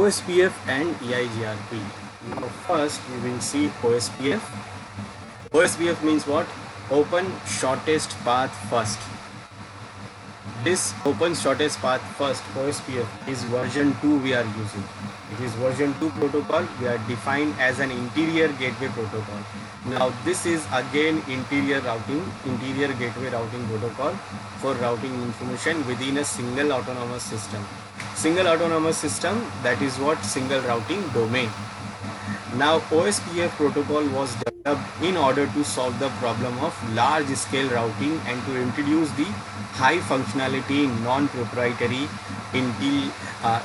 OSPF and EIGRP. Now first we will see OSPF. OSPF means what? Open shortest path first. This open shortest path first OSPF is version 2 we are using. It is version 2 protocol. We are defined as an interior gateway protocol. Now this is again interior gateway routing protocol for routing information within a single autonomous system. Single autonomous system, that is what? Single routing domain. Now OSPF protocol was developed in order to solve the problem of large scale routing and to introduce the high functionality non-proprietary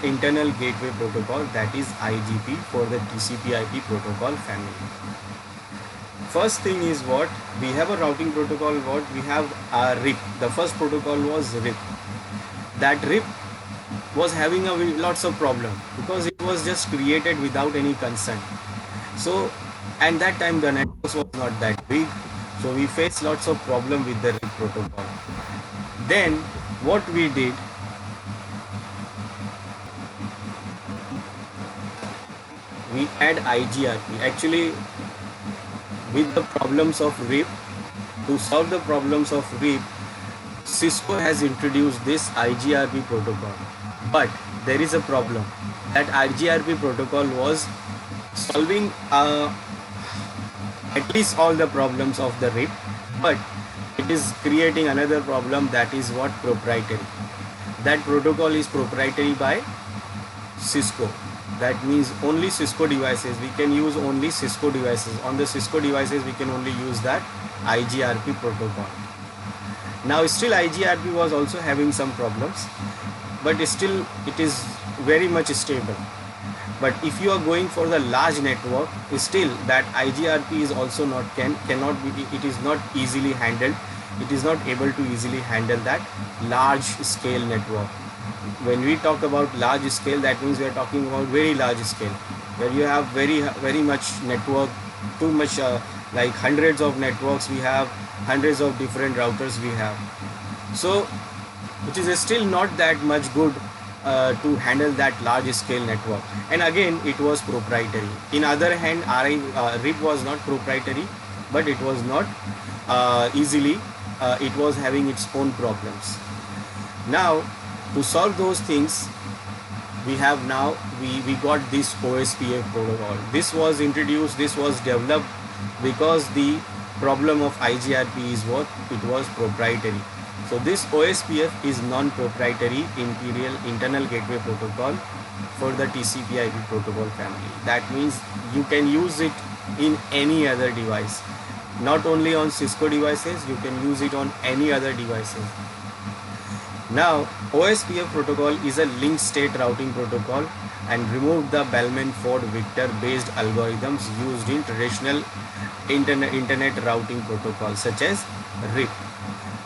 internal gateway protocol, that is IGP, for the TCP/IP protocol family. First thing is what? We have a routing protocol, what? We have a RIP. The first protocol was RIP. That RIP was having lots of problem because it was just created without any consent. So, and that time the network was not that big, so we faced lots of problem with the RIP protocol. Then what we did, we add IGRP. Actually, with the problems of RIP, to solve the problems of RIP, Cisco has introduced this IGRP protocol. But there is a problem. That IGRP protocol was solving at least all the problems of the RIP, but it is creating another problem, that is what? Proprietary. That protocol is proprietary by Cisco. That means only Cisco devices, we can use only Cisco devices. On the Cisco devices we can only use that IGRP protocol. Now still IGRP was also having some problems, but still it is very much stable. But if you are going for the large network, still that IGRP is also cannot be, it is not easily handled. It is not able to easily handle that large scale network. When we talk about large scale, that means we are talking about very large scale, where you have very much network, too much, like hundreds of networks we have, hundreds of different routers we have. So which is still not that much good to handle that large scale network. And again it was proprietary. In other hand, RIP was not proprietary, but it was not easily, it was having its own problems. Now to solve those things, we have now we got this OSPF protocol. This was introduced, this was developed because the problem of IGRP is what? It was proprietary. So this OSPF is non-proprietary internal gateway protocol for the TCP/IP protocol family. That means you can use it in any other device, not only on Cisco devices, you can use it on any other devices. Now OSPF protocol is a link state routing protocol and removed the Bellman-Ford Victor based algorithms used in traditional internet routing protocols such as RIP.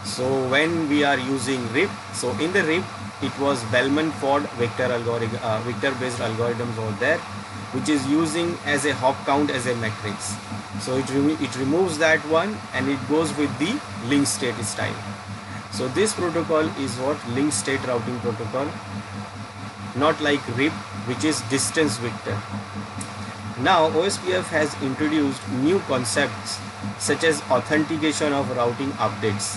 So when we are using RIP, so in the RIP it was Bellman-Ford Victor based algorithms over there, which is using as a hop count as a matrix. So it removes that one and it goes with the link state style. So this protocol is what? Link state routing protocol, not like RIP, which is distance vector. Now OSPF has introduced new concepts such as authentication of routing updates.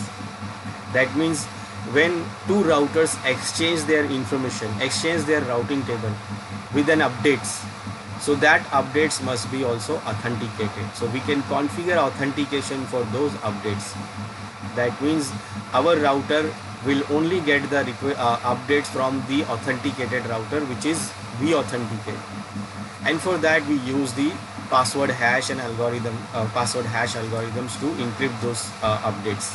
That means when two routers exchange their information, exchange their routing table with an updates, so that updates must be also authenticated. So we can configure authentication for those updates. That means our router will only get the updates from the authenticated router, which is we authenticate. And for that we use the password hash algorithms to encrypt those updates.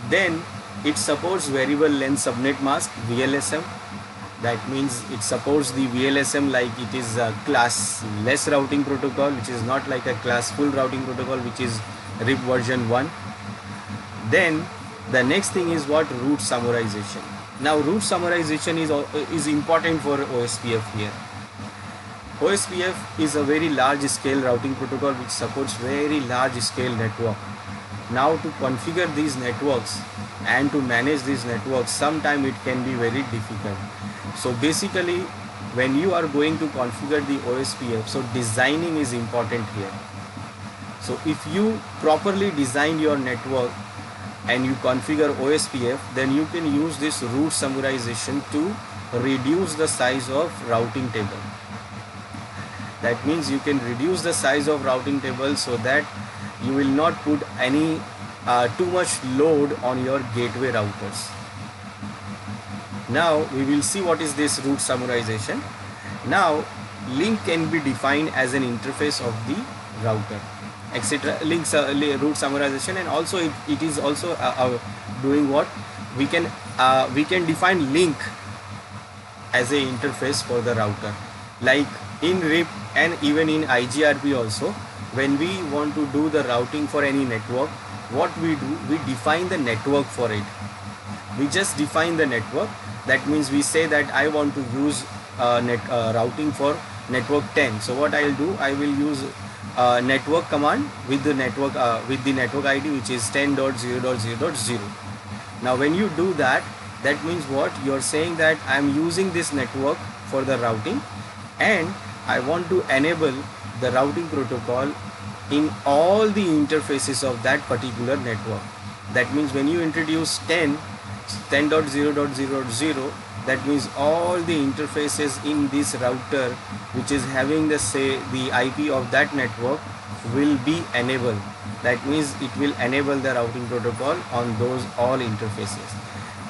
Then it supports variable length subnet mask, VLSM. That means it supports the VLSM like it is a classless routing protocol, which is not like a classful routing protocol, which is RIP version 1. Then the next thing is what? Route summarization. Now route summarization is important for OSPF here. OSPF is a very large scale routing protocol which supports very large scale network. Now to configure these networks and to manage these networks, sometimes it can be very difficult. So basically when you are going to configure the OSPF, so designing is important here. So if you properly design your network and you configure OSPF, then you can use this route summarization to reduce the size of routing table. That means you can reduce the size of routing table so that you will not put any too much load on your gateway routers. Now we will see what is this route summarization. Now link can be defined as an interface of the router, etc. Links route summarization, and also it is also doing what we can define link as a interface for the router. Like in RIP and even in IGRP also, when we want to do the routing for any network, what we do, we define the network for it. We just define the network. That means we say that I want to use routing for network 10. So what I'll do, I will use network command with the network ID, which is 10.0.0.0. Now when you do that, that means what you're saying, that I'm using this network for the routing and I want to enable the routing protocol in all the interfaces of that particular network. That means when you introduce 10.0.0.0, that means all the interfaces in this router which is having the IP of that network will be enabled. That means it will enable the routing protocol on those all interfaces.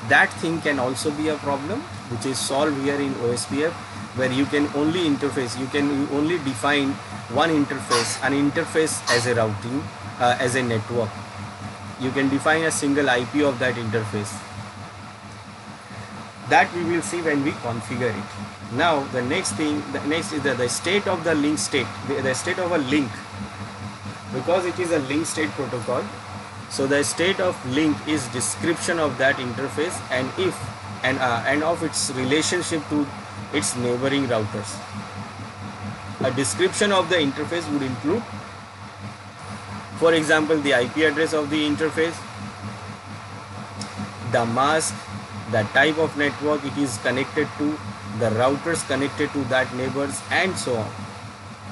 That thing can also be a problem which is solved here in OSPF, where you can only interface, you can only define one interface, an interface as a routing, as a network. You can define a single IP of that interface. That we will see when we configure it. Now the next is the state of the link state, the state of a link, because it is a link state protocol. So the state of link is description of that interface and of its relationship to its neighboring routers. A description of the interface would include, for example, the IP address of the interface, the mask, the type of network it is connected to, the routers connected to that neighbors, and so on.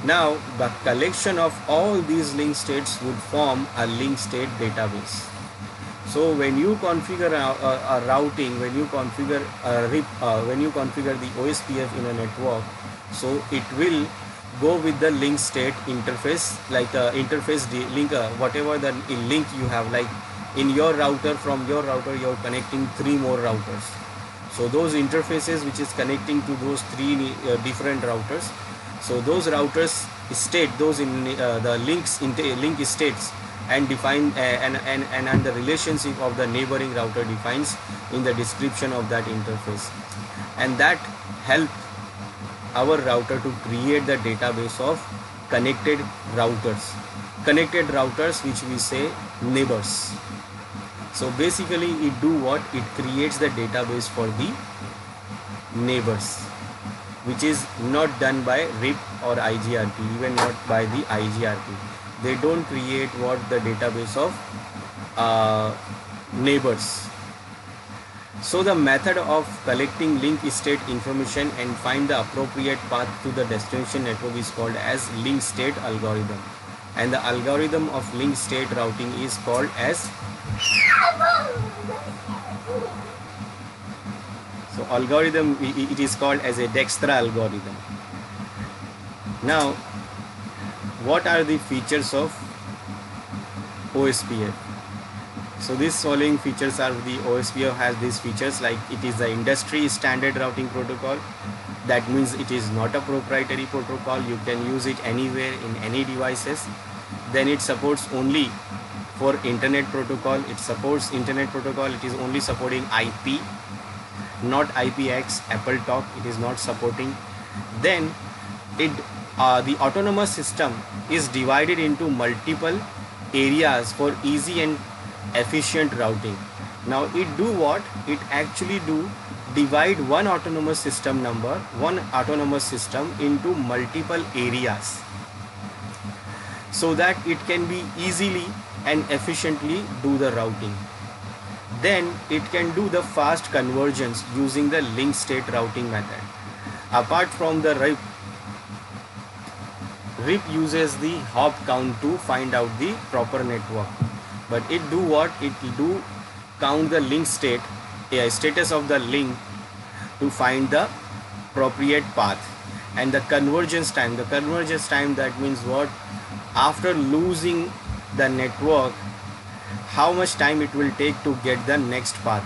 Now the collection of all these link states would form a link state database. So when you configure a routing, when you configure a RIP, when you configure the OSPF in a network, so it will go with the link state interface, like interface link, whatever the link you have. Like in your router, from your router you're connecting 3 more routers. So those interfaces which is connecting to those 3 different routers, so those routers state those in the link states and define and the relationship of the neighboring router defines in the description of that interface, and that help our router to create the database of connected routers which we say neighbors. So basically it do what? It creates the database for the neighbors, which is not done by RIP or IGRP, even not by the IGRP. They don't create what? The database of neighbors. So the method of collecting link state information and find the appropriate path to the destination network is called as link state algorithm, and the algorithm of link state routing is called as algorithm, it is called as a Dijkstra algorithm. Now what are the features of OSPF? So these following features are, the OSPF has these features, like it is the industry standard routing protocol. That means it is not a proprietary protocol, you can use it anywhere in any devices. Then it supports only for internet protocol, it supports internet protocol, it is only supporting IP, not IPX, Apple Talk, it is not supporting. Then the autonomous system is divided into multiple areas for easy and efficient routing. Now it do what? It actually do divide one autonomous system into multiple areas, so that it can be easily and efficiently do the routing. Then it can do the fast convergence using the link state routing method. Apart from the RIP uses the hop count to find out the proper network, but it do what? It do count the link status of the link to find the appropriate path. And the convergence time, that means what? After losing the network, how much time it will take to get the next path.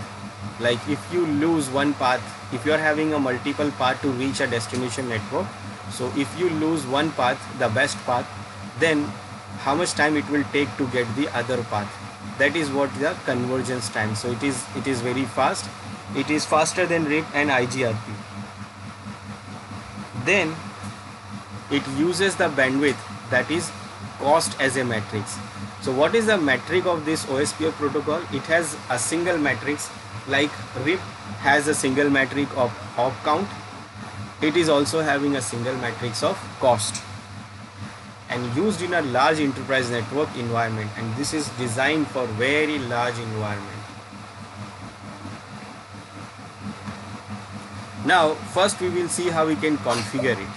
Like if you lose one path, if you are having a multiple path to reach a destination network, so if you lose one path, the best path, then how much time it will take to get the other path. That is what the convergence time. So it is very fast. It is faster than RIP and IGRP. Then it uses the bandwidth, that is cost, as a matrix. So what is the metric of this OSPF protocol? It has a single matrix, like RIP has a single metric of hop count. It is also having a single matrix of cost, and used in a large enterprise network environment, and this is designed for very large environment. Now first we will see how we can configure it.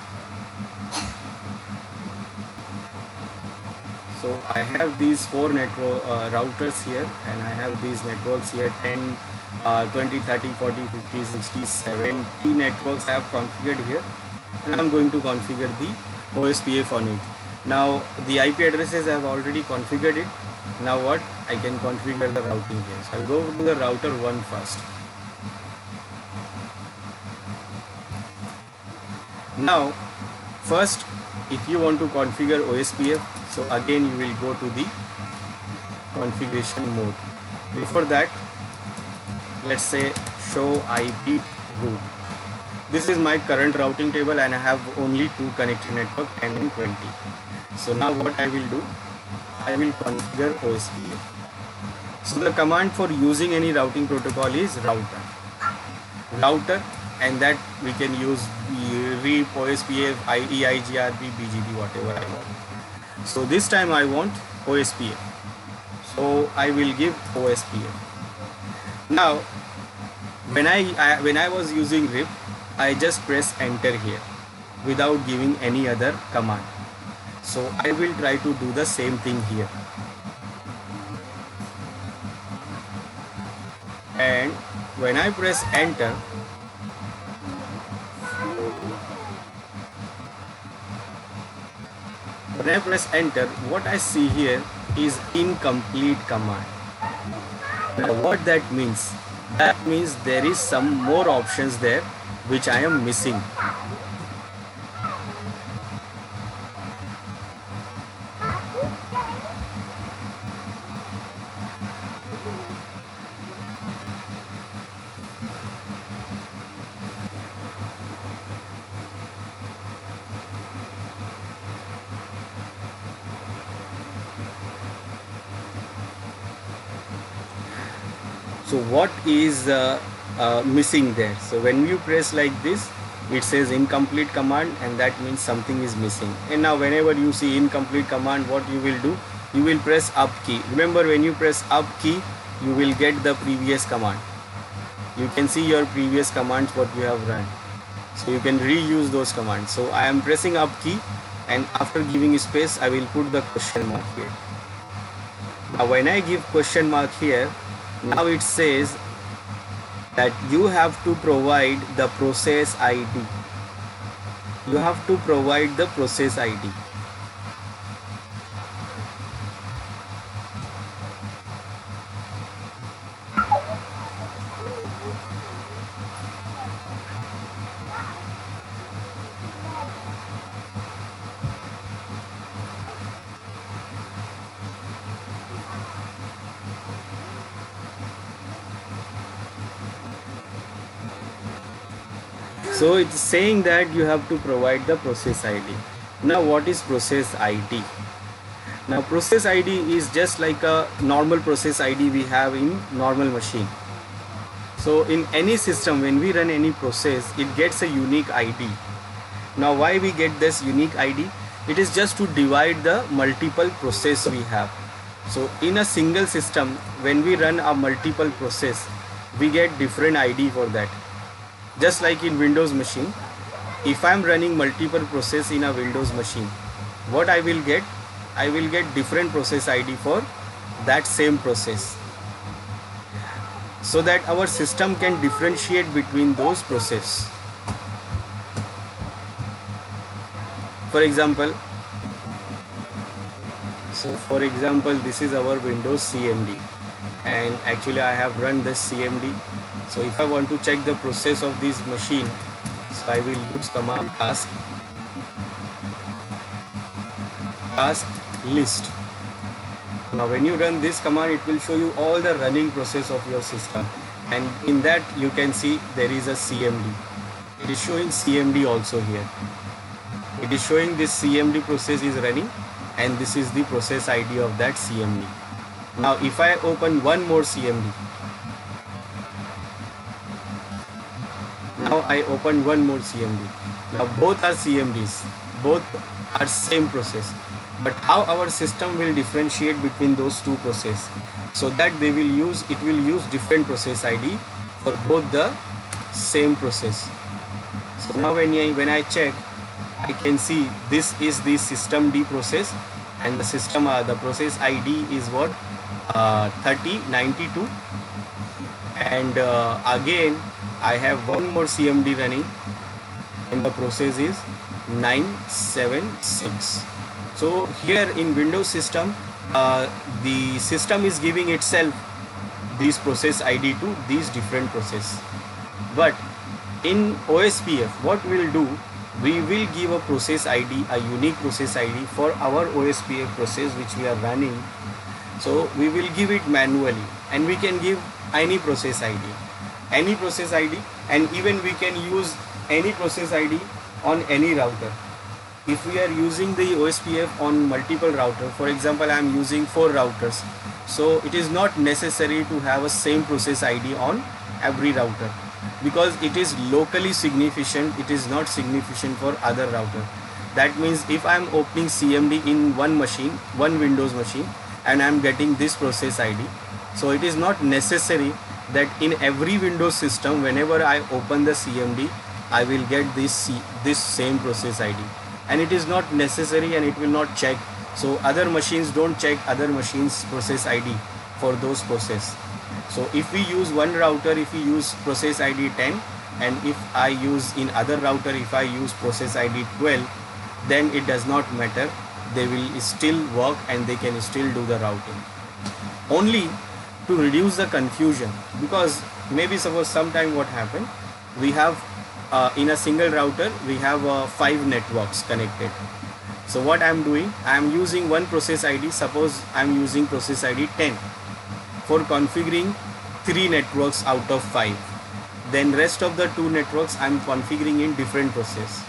So I have these 4 network routers here, and I have these networks here, 10, 20, 30, 40, 50, 60, 70 networks I have configured here, and I'm going to configure the OSPF on it. Now the IP addresses I have already configured it. Now what? I can configure the routing here. So I'll go to the router 1 first. Now first, if you want to configure OSPF, so again you will go to the configuration mode. Before that, let's say show IP route. This is my current routing table, and I have only 2 connected network, 10 and 20. So now what I will do, I will configure OSPF. So the command for using any routing protocol is router, and that we can use RIP, OSPF, EIGRP, BGP, whatever I want. So this time I want OSPF, so I will give OSPF. Now when I was using RIP, I just press enter here without giving any other command. So I will try to do the same thing here, and when I press enter, what I see here is incomplete command. Now what that means? That means there is some more options there which I am missing. So what is missing there? So when you press like this, it says incomplete command, and that means something is missing. And now whenever you see incomplete command, what you will do? You will press up key. Remember, when you press up key, you will get the previous command. You can see your previous commands what you have run. So you can reuse those commands. So I am pressing up key, and after giving space, I will put the question mark here. Now when I give question mark here, now it says that you have to provide the process ID. You have to provide the process ID. So it's saying that you have to provide the process ID. Now what is process ID? Now process ID is just like a normal process ID we have in normal machine. So in any system, when we run any process, it gets a unique ID. Now why we get this unique ID? It is just to divide the multiple process we have. So in a single system, when we run a multiple process, we get different ID for that. Just like in Windows machine, if I'm running multiple process in a Windows machine, what I will get different process ID for that same process, so that our system can differentiate between those processes. For example, this is our Windows CMD, and actually I have run this CMD. So if I want to check the process of this machine, so I will use command task list. Now when you run this command, it will show you all the running process of your system, and in that you can see there is a CMD. It is showing CMD also here. It is showing this CMD process is running, and this is the process ID of that CMD. Now if I open one more CMD, now both are CMDs, both are same process, but how our system will differentiate between those two processes, so that it will use different process ID for both the same process. So now when I check, I can see this is the system D process, and the process ID is what, 3092, and again I have one more CMD running, and the process is 976. So here in Windows system, the system is giving itself this process ID to these different processes. But in OSPF, what we will do, we will give a process ID, a unique process ID for our OSPF process which we are running. So we will give it manually, and we can give any process ID, and even we can use any process ID on any router. If we are using the OSPF on multiple routers, for example I am using 4 routers, so it is not necessary to have a same process ID on every router, because it is locally significant, it is not significant for other router. That means if I am opening CMD in one Windows machine, and I am getting this process ID, so it is not necessary that in every Windows system, whenever I open the CMD, I will get this same process ID, and it is not necessary, and it will not check. So other machines don't check other machines process ID for those process. So if we use one router, if we use process ID 10, and if I use in other router, if I use process ID 12, then it does not matter, they will still work and they can still do the routing. Only to reduce the confusion, because maybe suppose sometime what happened, we have in a single router we have 5 networks connected. So what I am doing, I am using one process ID, suppose I am using process ID 10 for configuring 3 networks out of 5. Then rest of the 2 networks I am configuring in different process.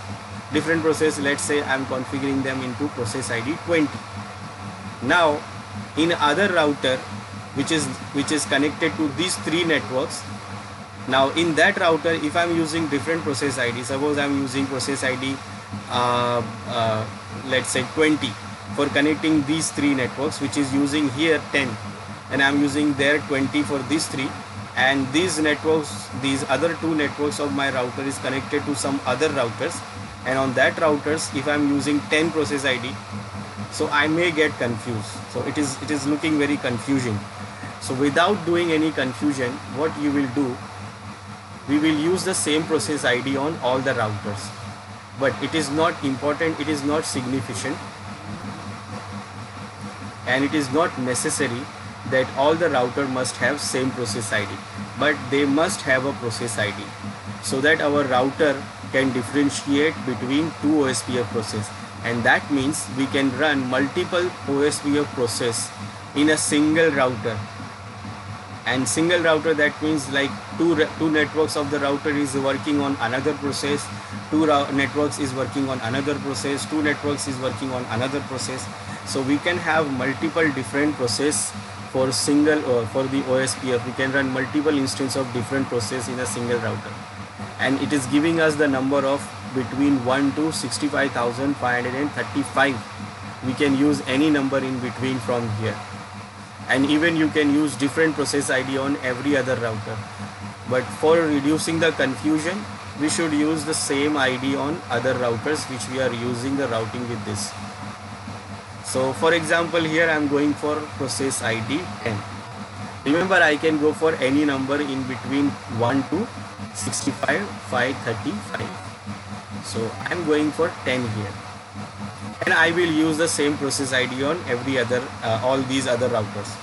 Let's say I am configuring them into process ID 20. Now in other router which is connected to these 3 networks, now in that router if I am using different process ID, suppose I am using process ID let's say 20 for connecting these 3 networks, which is using here 10, and I am using there 20 for these 3, and these other 2 networks of my router is connected to some other routers, and on that routers if I am using 10 process ID, so I may get confused. So it is looking very confusing. So without doing any confusion, what you will do, we will use the same process ID on all the routers, but it is not important, it is not significant, and it is not necessary that all the router must have same process ID, but they must have a process ID, so that our router can differentiate between 2 OSPF process, and that means we can run multiple OSPF process in a single router. And single router, that means like two networks of the router is working on another process, 2 networks is working on another process, 2 networks is working on another process. So we can have multiple different process for single for the OSPF. We can run multiple instances of different process in a single router, and it is giving us the number of between 1 to 65,535. We can use any number in between from here, and even you can use different process ID on every other router. But for reducing the confusion, we should use the same ID on other routers which we are using the routing with this. So for example, here I am going for process ID 10. Remember, I can go for any number in between 1 to 65, 535. So I am going for 10 here, and I will use the same process ID on every other all these other routers.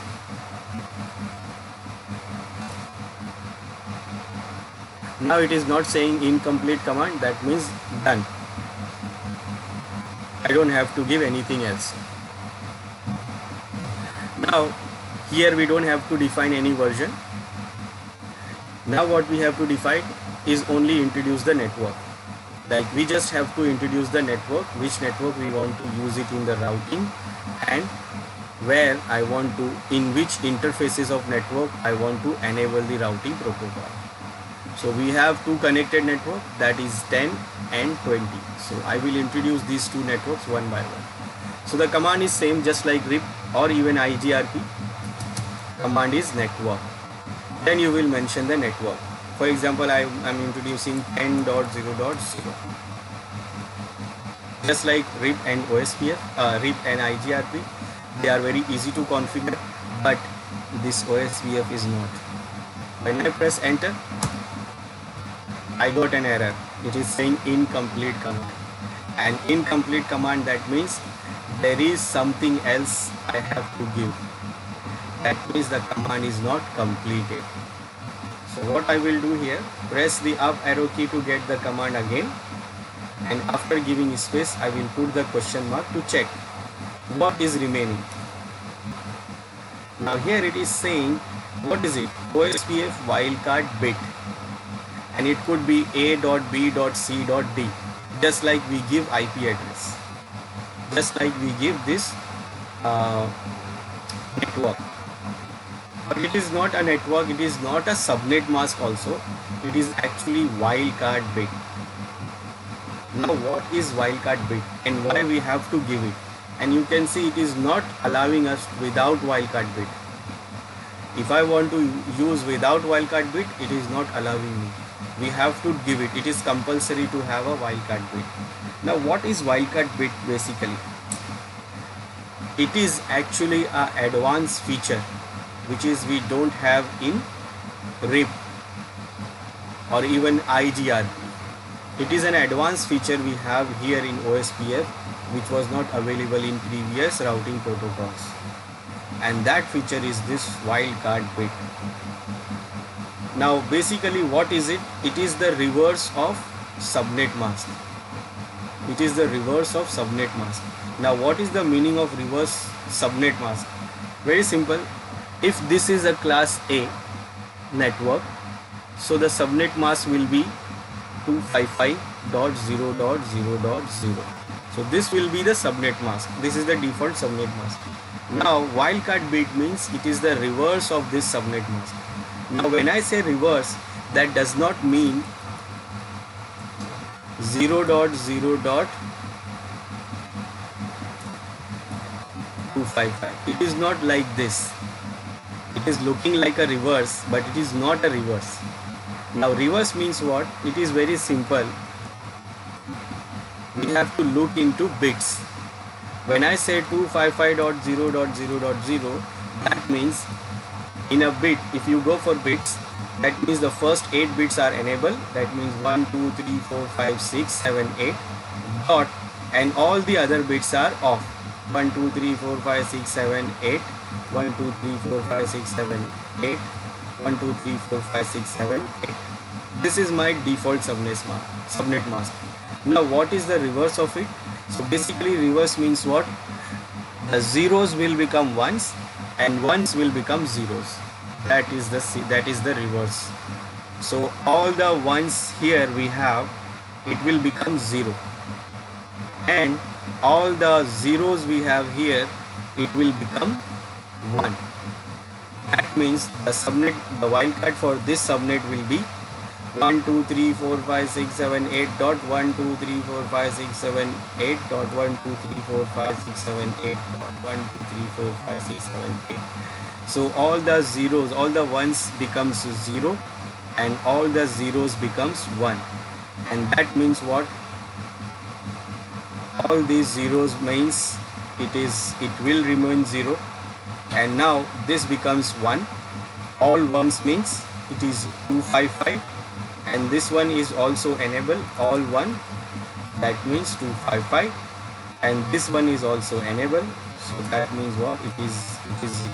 Now it is not saying incomplete command, that means done. I don't have to give anything else. Now here we don't have to define any version. Now what we have to define is only introduce the network. Like we just have to introduce the network, which network we want to use it in the routing, and where I want to, in which interfaces of network I want to enable the routing protocol. So we have two connected network, that is 10 and 20. So I will introduce these two networks one by one. So the command is same, just like RIP or even IGRP. Command is network. Then you will mention the network. For example, I am introducing 10.0.0. Just like RIP and OSPF, RIP and IGRP, they are very easy to configure, but this OSPF is not. When I press enter, I got an error. It is saying incomplete command. An incomplete command, that means there is something else I have to give. That means the command is not completed. So what I will do here, press the up arrow key to get the command again, and after giving space I will put the question mark to check what is remaining. Now here it is saying, what is it? OSPF wildcard bit, and it could be A.B.C.D, just like we give IP address, just like we give this network. But it is not a network, it is not a subnet mask also, it is actually wildcard bit. Now what is wildcard bit and why we have to give it? And you can see it is not allowing us without wildcard bit. If I want to use without wildcard bit, it is not allowing me. We have to give it. It is compulsory to have a wildcard bit. Now what is wildcard bit basically? It is actually an advanced feature which is we don't have in RIP or even IGRP. It is an advanced feature we have here in OSPF, which was not available in previous routing protocols, and that feature is this wildcard bit. Now basically what is it? It is the reverse of subnet mask. It is the reverse of subnet mask. Now what is the meaning of reverse subnet mask? Very simple. If this is a class A network, so the subnet mask will be 255.0.0.0. So this will be the subnet mask. This is the default subnet mask. Now wildcard bit means it is the reverse of this subnet mask. Now when I say reverse, that does not mean 0.0.255. It is not like this. It is looking like a reverse, but it is not a reverse. Now reverse means what? It is very simple. We have to look into bits. When I say 255.0.0.0, that means in a bit, if you go for bits, that means the first 8 bits are enabled. That means 1, 2, 3, 4, 5, 6, 7, 8 dot, and all the other bits are off. 1, 2, 3, 4, 5, 6, 7, 8. 1, 2, 3, 4, 5, 6, 7, 8. 1, 2, 3, 4, 5, 6, 7, 8. This is my default subnet mask. Now what is the reverse of it? So basically reverse means what? The zeros will become ones and ones will become zeros. That is the reverse. So all the ones here we have, it will become 0, and all the zeros we have here, it will become 1. That means the wildcard for this subnet will be 1, 2, 3, 4, 5, 6, 7, 8 dot 1, 2, 3, 4, 5, 6, 7, 8 dot 1, 2, 3, 4, 5, 6, 7, 8 dot 1, 2, 3, 4, 5, 6, 7, 8. So all the zeros, all the ones becomes 0, and all the zeros becomes 1. and that means what? All these zeros means it will remain 0, and now this becomes 1. All ones means it is 255, and this one is also enable, all 1, that means 255, and this one is also enable, so that means what? It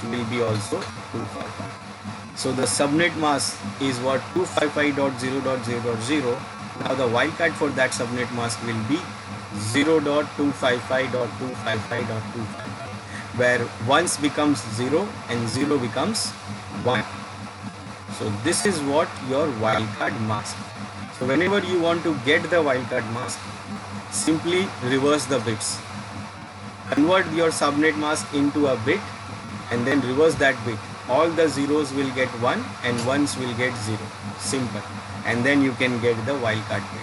will be also 255. So the subnet mask is what? 255.0.0.0. Now the wildcard for that subnet mask will be 0.255.255.255, where ones becomes 0 and 0 becomes 1. So this is what your wildcard mask. So whenever you want to get the wildcard mask, simply reverse the bits. Convert your subnet mask into a bit and then reverse that bit. All the zeros will get 1 and ones will get 0. Simple. And then you can get the wildcard bit.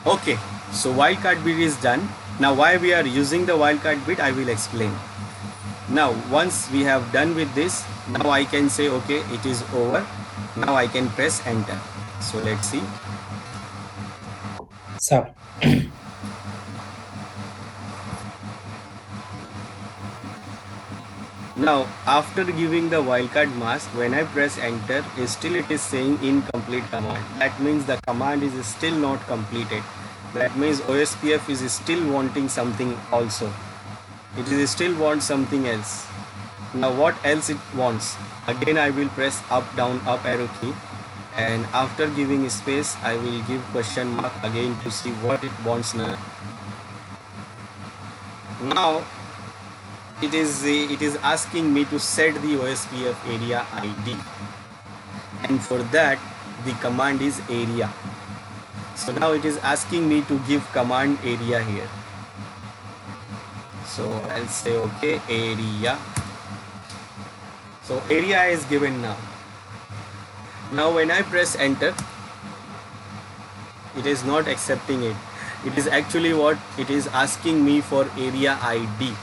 Okay, so wildcard bit is done. Now why we are using the wildcard bit, I will explain. Now once we have done with this, now I can say okay, it is over. Now I can press enter. So let's see. So now after giving the wildcard mask, when I press enter, still it is saying incomplete command. That means the command is still not completed. That means OSPF is still wanting something also. It is still wants something else. Now what else it wants? Again I will press up down up arrow key, and after giving space I will give question mark again to see what it wants now. Now it is asking me to set the OSPF area ID, and for that the command is area. So now it is asking me to give command area here. So I'll say okay, area. So area is given now. Now when I press enter, it is not accepting it. It is actually what? It is asking me for area ID.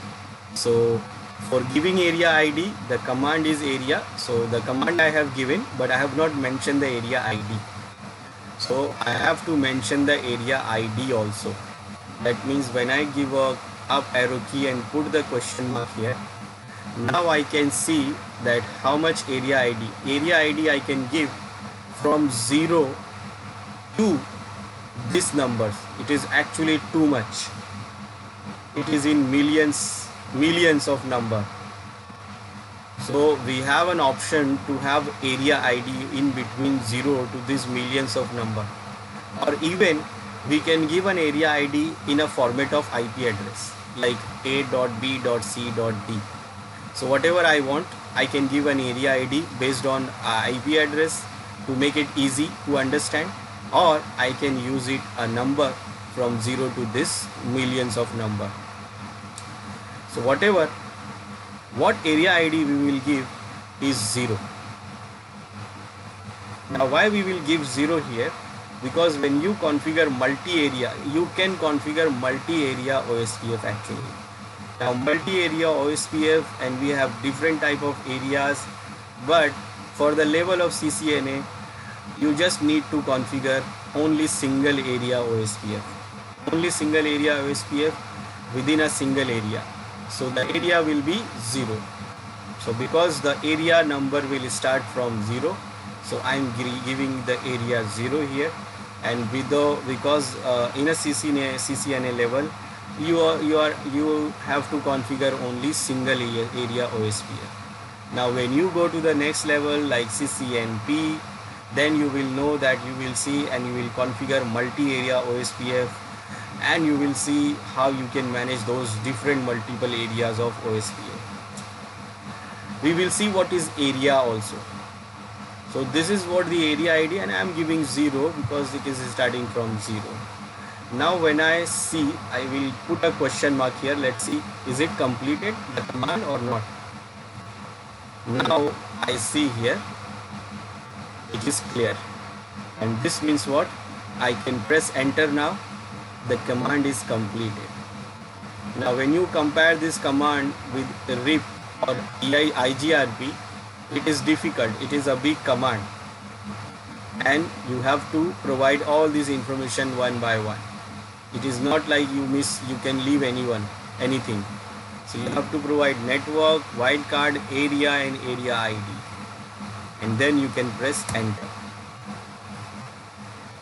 So for giving area ID, the command is area. So the command I have given, but I have not mentioned the area ID. So I have to mention the area ID also. That means when I give a up arrow key and put the question mark here, now I can see that how much area ID. Area ID I can give from 0 to this numbers. It is actually too much. It is in millions of number. So we have an option to have area ID in between 0 to these millions of number, or even we can give an area ID in a format of IP address like a.b.c.d. So whatever I want, I can give an area ID based on IP address to make it easy to understand, or I can use it a number from 0 to this millions of number. So what area ID we will give is 0. Now why we will give 0 here? Because when you configure multi-area, you can configure multi-area OSPF actually. Now multi-area OSPF, and we have different type of areas, but for the level of CCNA, you just need to configure only single area OSPF. Only single area OSPF within a single area. So the area will be 0. So because the area number will start from 0, so I am giving the area 0 here. And because in a CCNA level, you have to configure only single area OSPF. Now when you go to the next level like CCNP, then you will know that you will see and you will configure multi-area OSPF, and you will see how you can manage those different multiple areas of OSPF. We will see what is area also. So this is what the area ID, and I am giving 0 because it is starting from 0. Now when I see, I will put a question mark here. Let's see, is it completed the command or not? Now I see here, it is clear, and this means what? I can press enter now. The command is completed. Now when you compare this command with RIP or IGRP, it is difficult. It is a big command, and you have to provide all this information one by one. It is not like you can leave anything. So you have to provide network, wildcard, area and area ID, and then you can press enter.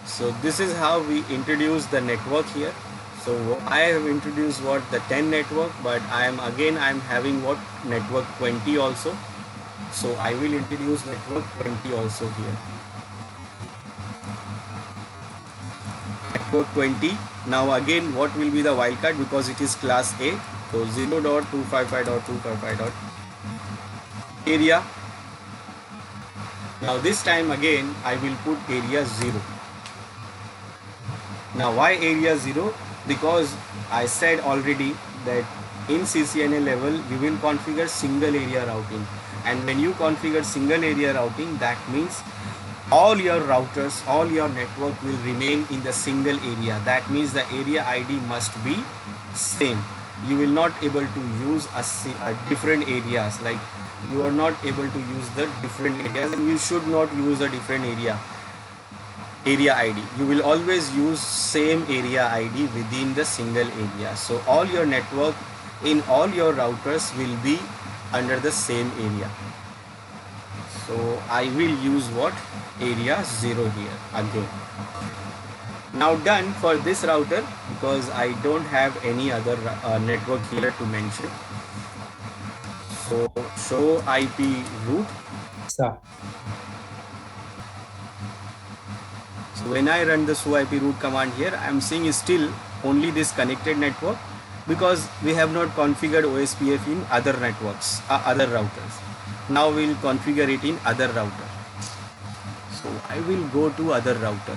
So this is how we introduce the network here. So I have introduced what the 10 network, but I am having what network 20 also. So I will introduce network 20 also here. Network 20. Now again, what will be the wildcard, because it is class A. So 0.255.255. Area. Now this time again I will put area 0. Now why area 0? Because I said already that in CCNA level we will configure single area routing, and when you configure single area routing, that means all your routers, all your network will remain in the single area. That means the area ID must be same. You will not able to use a different areas, like you are not able to use the different areas, and you should not use a different area ID. You will always use same area ID within the single area. So all your network in all your routers will be under the same area. So I will use what? Area 0 here again. Now done for this router, because I don't have any other network here to mention. So show IP route. Sir. So when I run the show IP route command here, I am seeing still only this connected network, because we have not configured OSPF in other networks, other routers. Now we will configure it in other router. So I will go to other router.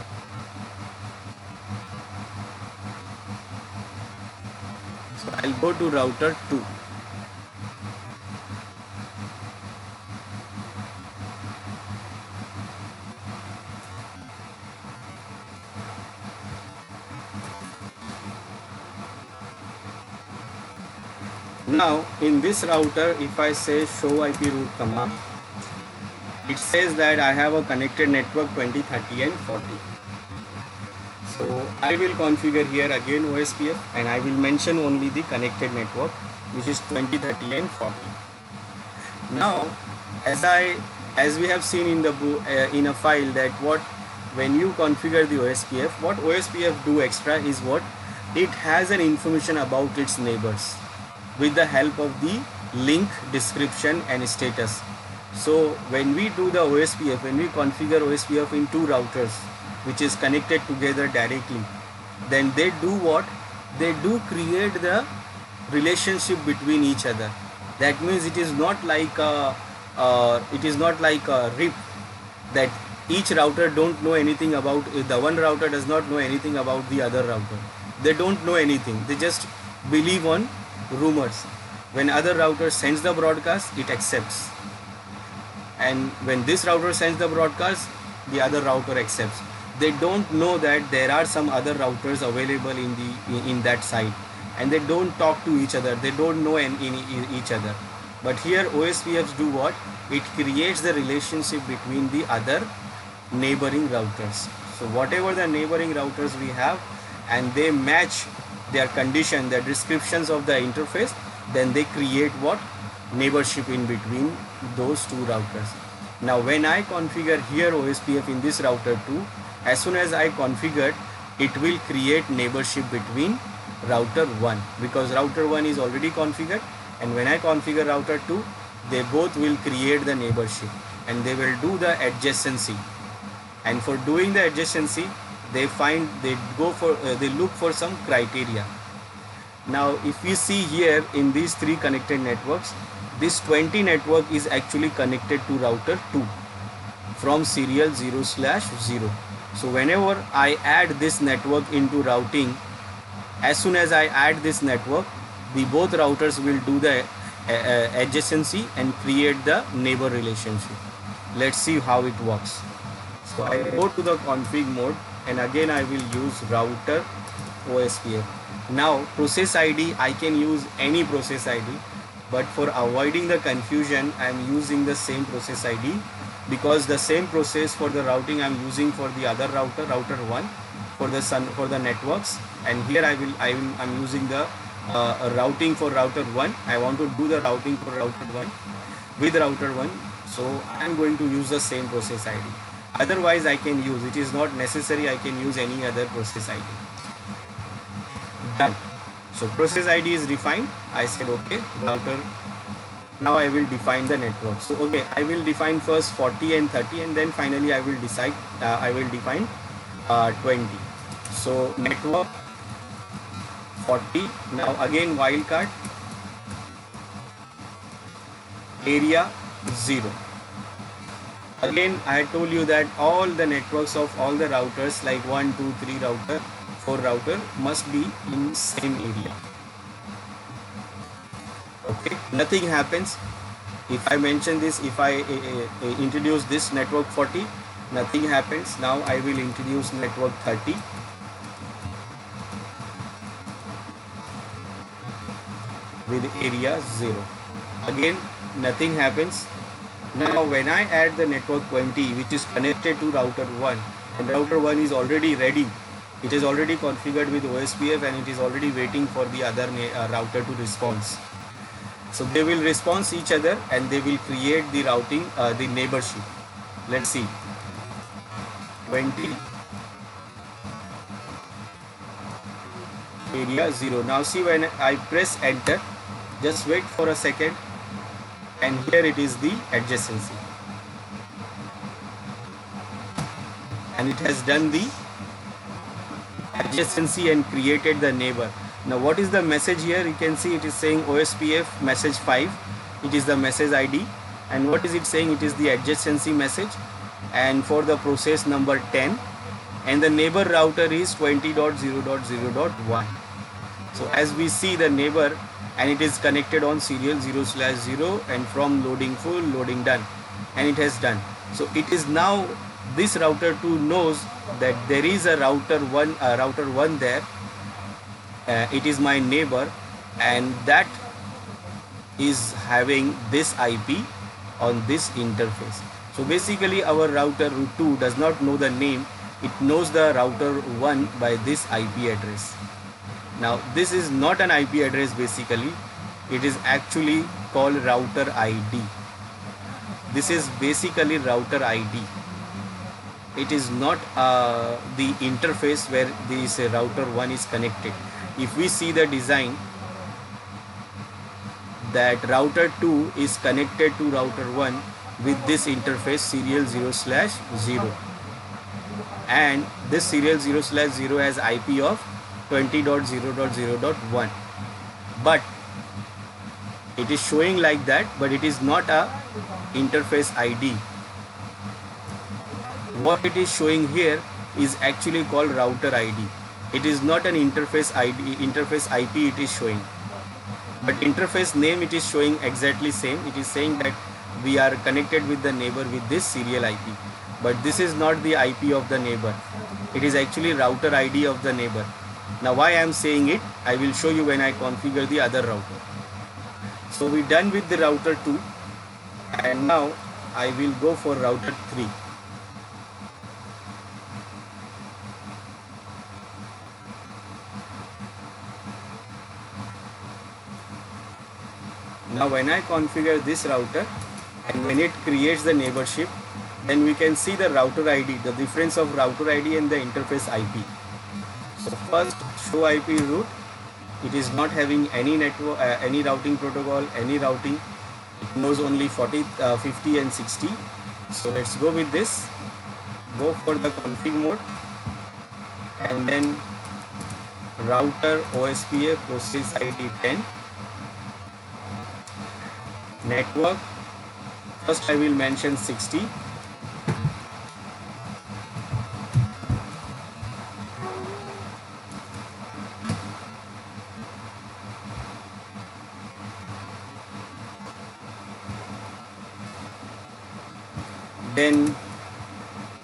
So I'll go to router 2. Now in this router, if I say show IP route command, it says that I have a connected network 20, 30 and 40. So I will configure here again OSPF, and I will mention only the connected network, which is 20, 30 and 40. Now as we have seen in the in a file, that what when you configure the OSPF, what OSPF do extra is what it has an information about its neighbors with the help of the link, description and status. So when we do the OSPF, when we configure OSPF in two routers which is connected together directly, then they do what? They do create the relationship between each other. That means it is not like a RIP, that each router don't know anything about the one router does not know anything about the other router. They don't know anything. They just believe on rumors. When other router sends the broadcast, it accepts, and when this router sends the broadcast, the other router accepts. They don't know that there are some other routers available in that site, and they don't talk to each other. They don't know each other. But here OSPFs do what? It creates the relationship between the other neighboring routers. So whatever the neighboring routers we have, and they match their condition, their descriptions of the interface, then they create what? Neighborship in between those two routers. Now when I configure here OSPF in this router 2, as soon as I configured, it will create neighborship between router 1, because router 1 is already configured, and when I configure router 2, they both will create the neighborship, and they will do the adjacency. And for doing the adjacency, they look for some criteria. Now if we see here in these three connected networks, this 20 network is actually connected to router 2 from serial 0/0. So whenever I add this network into routing, as soon as I add this network, the both routers will do the adjacency and create the neighbor relationship. Let's see how it works. So I go to the config mode, and again I will use router OSPF. Now process ID, I can use any process ID, but for avoiding the confusion I am using the same process ID, because the same process for the routing I'm using for the other router, router 1, for the networks, and here I'm using the routing for router 1. I want to do the routing for router 1 with router 1, so I'm going to use the same process ID. Otherwise I can use, it is not necessary, I can use any other process ID. Done. So process ID is defined. I said okay, router. Now I will define the network. So okay, I will define first 40 and 30, and then finally I will decide, I will define 20. So network 40. Now again wildcard, area 0. Again I had told you that all the networks of all the routers like 1, 2, 3 router, 4 router must be in same area. Okay, nothing happens if I mention this. If I introduce this network 40, nothing happens. Now I will introduce network 30. With area 0. Again nothing happens. Now when I add the network 20, which is connected to router 1, and router 1 is already ready, it is already configured with OSPF, and it is already waiting for the other router to respond. So they will respond each other, and they will create the routing, the neighborship. Let's see. 20 area 0. Now see, when I press enter, just wait for a second, and here it is the adjacency, and it has done the adjacency and created the neighbor. Now what is the message here? You can see it is saying OSPF message 5. It is the message ID. And what is it saying? It is the adjacency message, and for the process number 10, and the neighbor router is 20.0.0.1. So as we see the neighbor, and it is connected on serial 0/0, and from loading full, loading done, and it has done. So it is now, this router 2 knows that there is a router 1 there. It is my neighbor, and that is having this IP on this interface. So basically our router 2 does not know the name, it knows the router 1 by this IP address. Now this is not an IP address, basically it is actually called router ID. This is basically router ID. It is not the interface where this router 1 is connected. If we see the design, that router 2 is connected to router 1 with this interface serial 0/0, and this serial 0/0 has IP of 20.0.0.1, but it is showing like that, but it is not a interface ID. What it is showing here is actually called router ID. It is not an interface ID, interface IP it is showing, but interface name it is showing exactly same. It is saying that we are connected with the neighbor with this serial IP, but this is not the IP of the neighbor. It is actually router ID of the neighbor. Now why I am saying it, I will show you when I configure the other router. So we done with the router 2, and now I will go for router 3. Now when I configure this router, and when it creates the neighborship, then we can see the router ID, the difference of router ID and the interface IP. So first, show IP route. It is not having any network, any routing protocol, any routing. It knows only 40, 50 and 60. So let's go with this. Go for the config mode, and then router OSPF process ID 10. Network, first I will mention 60. Then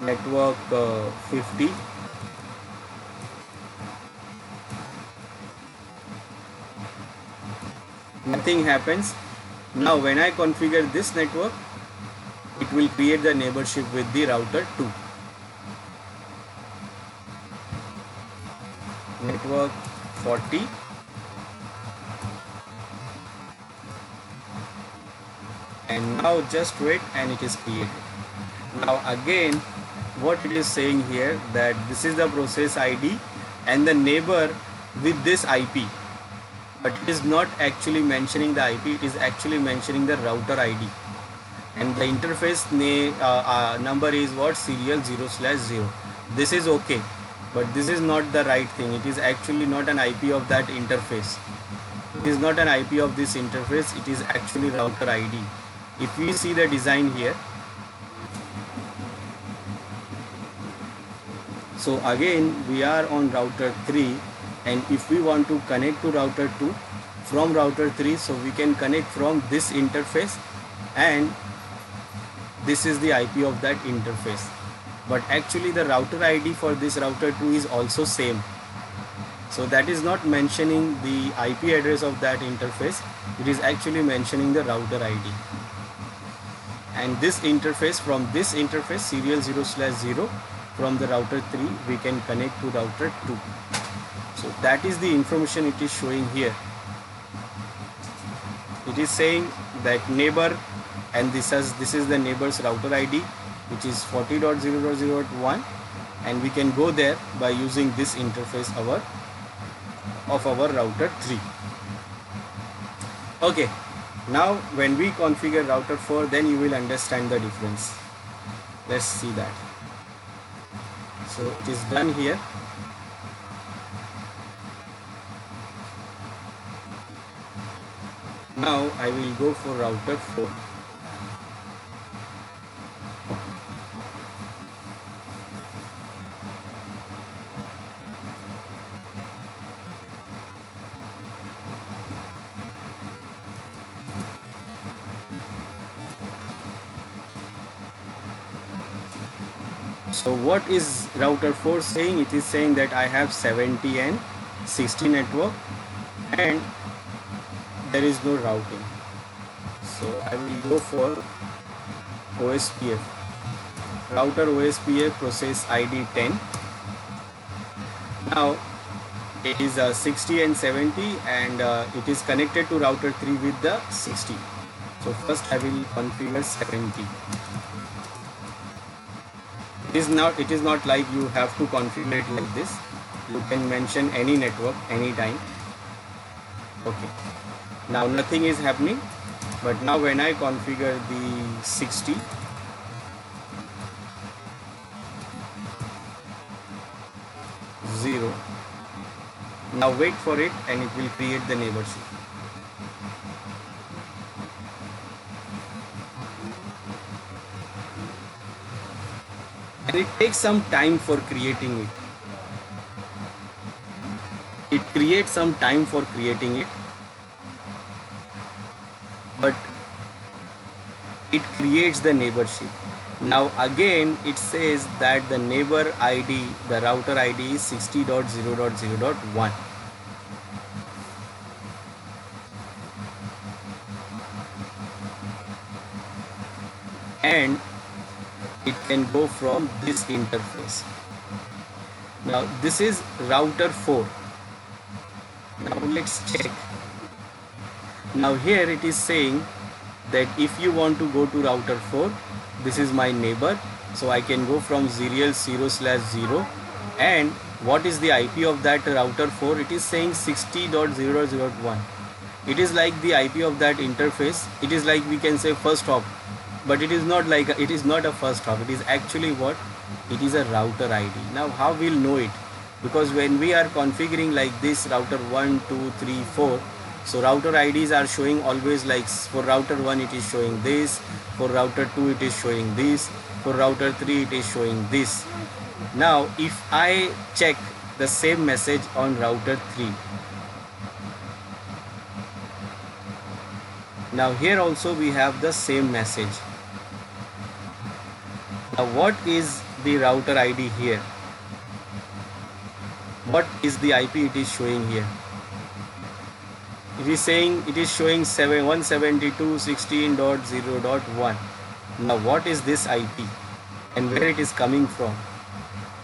network 50. Nothing happens. Now when I configure this network, it will create the neighborship with the router 2. Network 40, and now just wait, and it is created. Now again, what it is saying here, that this is the process ID and the neighbor with this IP, but it is not actually mentioning the IP, it is actually mentioning the router ID, and the interface number is what, serial 0/0. This is okay, but this is not the right thing. It is actually not an IP of that interface. It is not an IP of this interface, it is actually router ID. If we see the design here, so again we are on router 3, and if we want to connect to router 2 from router 3, so we can connect from this interface, and this is the IP of that interface. But actually the router ID for this router 2 is also same, so that is not mentioning the IP address of that interface, it is actually mentioning the router ID. And this interface, from this interface serial 0/0, from the router 3 we can connect to router 2. So that is the information it is showing here. It is saying that neighbor, and this is the neighbor's router ID, which is 40.0.0.1, and we can go there by using this interface of our router 3. Okay, now when we configure router 4, then you will understand the difference. Let's see that. So it is done here. Now I will go for router 4. So what is router 4 saying? It is saying that I have 70 and 60 network, and there is no routing. So I will go for OSPF. Router OSPF process ID 10. Now it is 60 and 70, and it is connected to router 3 with the 60. So first I will configure 70. It is not like you have to configure it like this. You can mention any network anytime. Okay. Now nothing is happening, but now when I configure the 60, zero. Now wait for it, and it will create the neighborship. And it takes some time for creating it. It creates some time for creating it, but it creates the neighborship. Now again it says that the neighbor ID, the router ID is 60.0.0.1. And it can go from this interface. Now this is router 4. Now let's check. Now here it is saying that if you want to go to router 4, this is my neighbor, so I can go from serial 0/0, and what is the IP of that router 4? It is saying 60.0.0.1. It is like the IP of that interface. It is like, we can say, first hop, but it is not like it is not a first hop. It is actually what? It is a router ID. Now how we'll know it? Because when we are configuring like this, router 1, 2, 3, 4, so router IDs are showing always, like for router 1 it is showing this, for router 2 it is showing this, for router 3 it is showing this. Now if I check the same message on router 3, now here also we have the same message. Now what is the router ID here? What is the IP it is showing here? It is saying, it is showing 172.16.0.1. Now what is this IP and where it is coming from?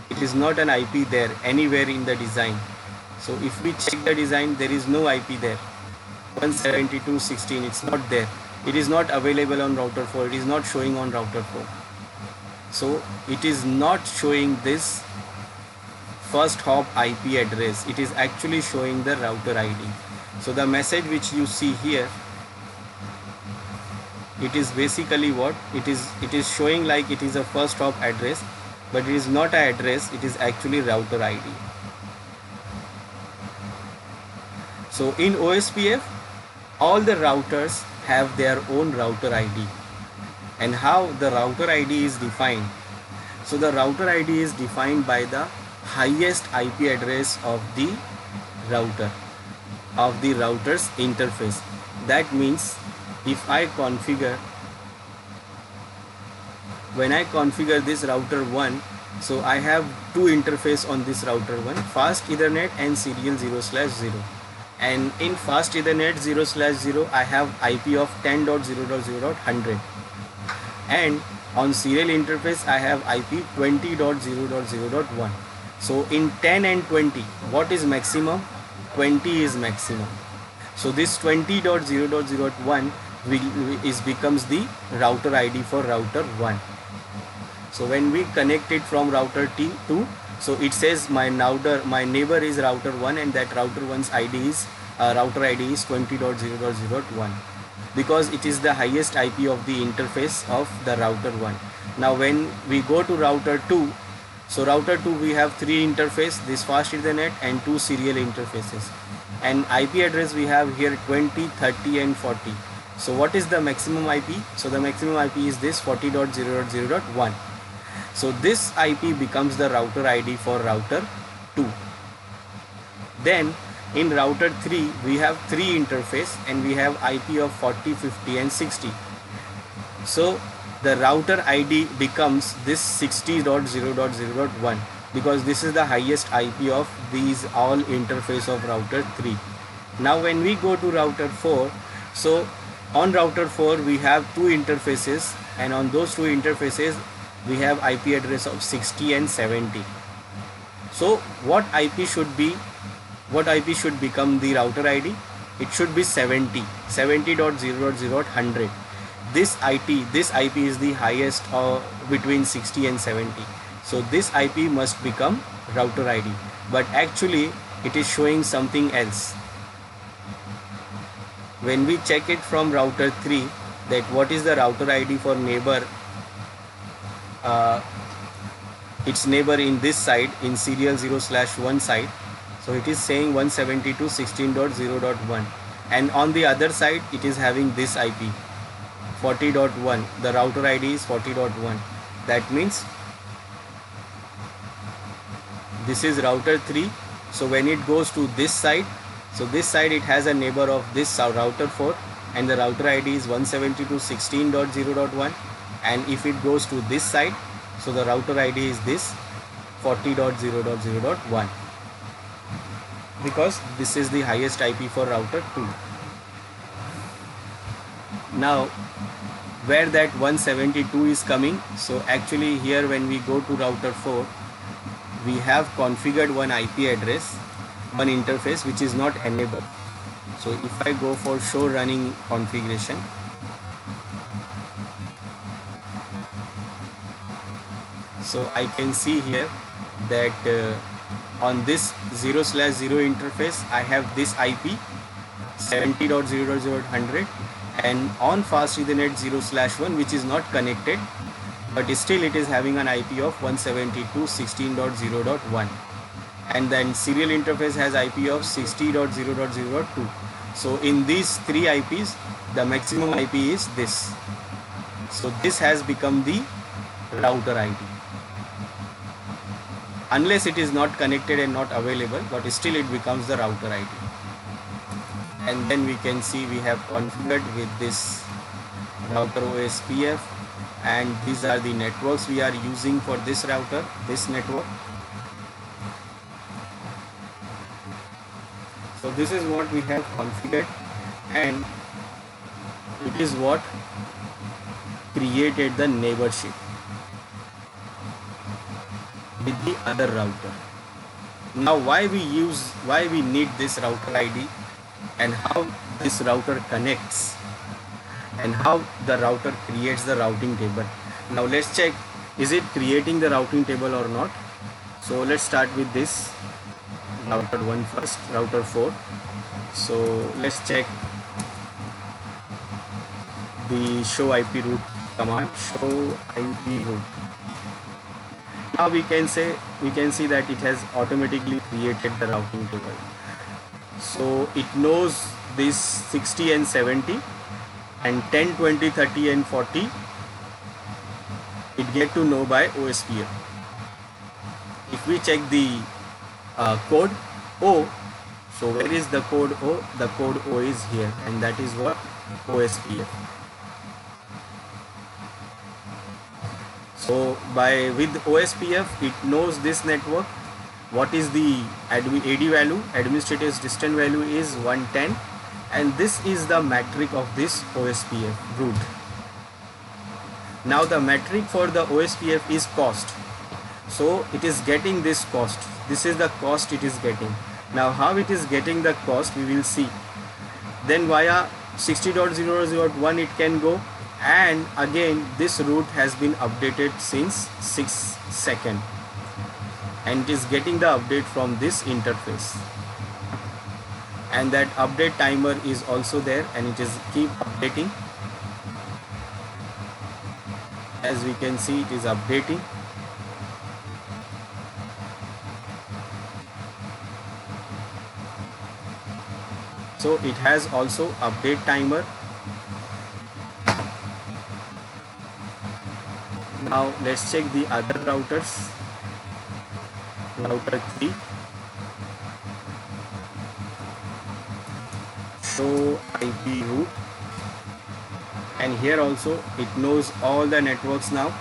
It is not an IP there anywhere in the design. So if we check the design, there is no IP there. 172.16, it's not there. It is not available on router 4. It is not showing on router 4. So it is not showing this first hop IP address. It is actually showing the router ID. So the message which you see here, it is basically what it is showing, like it is a first hop address, but it is not an address, it is actually router ID. So in OSPF, all the routers have their own router ID. And how the router ID is defined? So the router ID is defined by the highest IP address of the router, of the router's interface. That means if I configure, when I configure this router 1, so I have two interface on this router 1, fast Ethernet and serial 0/0. And in fast Ethernet 0/0, I have IP of 10.0.0.100, and on serial interface I have IP 20.0.0.1. So in 10 and 20, what is maximum? 20 is maximum. So this 20.0.0.1 becomes the router ID for router 1. So when we connect it from router T2, so it says my neighbor is router 1, and that router 1's router ID is 20.0.0.1, because it is the highest IP of the interface of the router 1. Now when we go to router 2, so router 2 we have three interface, this fast Ethernet and two serial interfaces, and IP address we have here 20, 30 and 40. So what is the maximum IP? So the maximum IP is this 40.0.0.1. So this IP becomes the router ID for router 2. Then in router 3 we have three interface, and we have IP of 40, 50 and 60. So the router ID becomes this 60.0.0.1, because this is the highest IP of these all interface of router 3. Now when we go to router 4, so on router 4 we have two interfaces, and on those two interfaces we have IP address of 60 and 70. So what IP should become the router ID? It should be 70.0.0.100. This IP is the highest between 60 and 70. So this IP must become router ID, but actually it is showing something else. When we check it from router 3, that what is the router ID for neighbor, its neighbor in this side, in serial 0/1 side, so it is saying 172.16.0.1, and on the other side it is having this IP 40.1. the router ID is 40.1. that means this is router 3. So when it goes to this side, so this side it has a neighbor of this router 4, and the router ID is 172.16.0.1. and if it goes to this side, so the router ID is this 40.0.0.1, because this is the highest IP for router 2. Now where that 172 is coming, so actually here when we go to router 4, we have configured one IP address, one interface which is not enabled. So if I go for show running configuration, so I can see here that on this 0/0 interface I have this IP 70.0.0.100, and on fast Ethernet 0/1, which is not connected, but still it is having an IP of 172.16.0.1, and then serial interface has IP of 60.0.0.2. So in these three IPs, the maximum IP is this. So this has become the router ID, unless it is not connected and not available, but still it becomes the router ID. And then we can see we have configured with this router OSPF, and these are the networks we are using for this router, this network. So this is what we have configured, and it is what created the neighborship with the other router. Now why we need this router ID, and how this router connects, and how the router creates the routing table. Now let's check, is it creating the routing table or not? So let's start with this router 1 first, router 4. So let's check the show IP route command, show IP route. Now we can see that it has automatically created the routing table. So it knows this 60 and 70 and 10, 20, 30 and 40. It get to know by OSPF. If we check the code O, so where is the code O? The code O is here, and that is what? OSPF. So with OSPF, it knows this network. What is the AD value? Administrative distance value is 110, and this is the metric of this OSPF route. Now the metric for the OSPF is cost. So it is getting this cost. This is the cost it is getting. Now how it is getting the cost, we will see. Then via 60.0.0.1 it can go, and again this route has been updated since 6 seconds, and it is getting the update from this interface, and that update timer is also there, and it is keep updating. As we can see, it is updating. So it has also update timer. Now let's check the other routers. Router 3, show IP route, and here also it knows all the networks now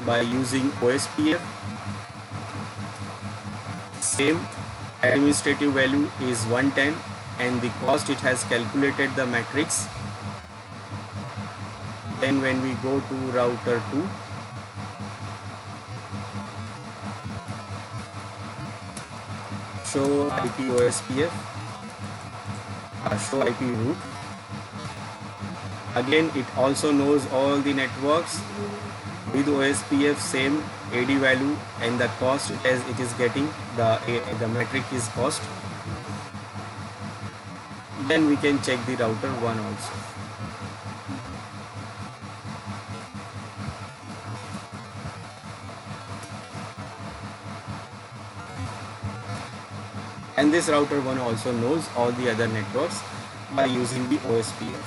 by using OSPF. Same administrative value is 110, and the cost it has calculated the matrix. Then when we go to router 2, show IP OSPF, show IP route. Again it also knows all the networks with OSPF, same AD value, and the cost as it is getting, the metric is cost. Then we can check the router 1 also. And this router 1 also knows all the other networks by using the OSPF.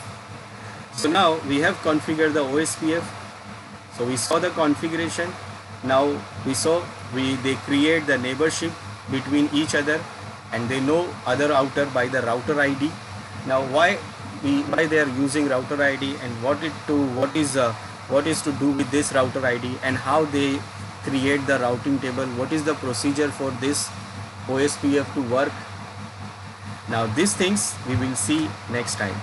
So now we have configured the OSPF. So we saw the configuration. Now we saw they create the neighborship between each other, and they know other router by the router ID. Now why they are using router ID, and what is to do with this router ID, and how they create the routing table, what is the procedure for this OSPF to work. Now these things we will see next time.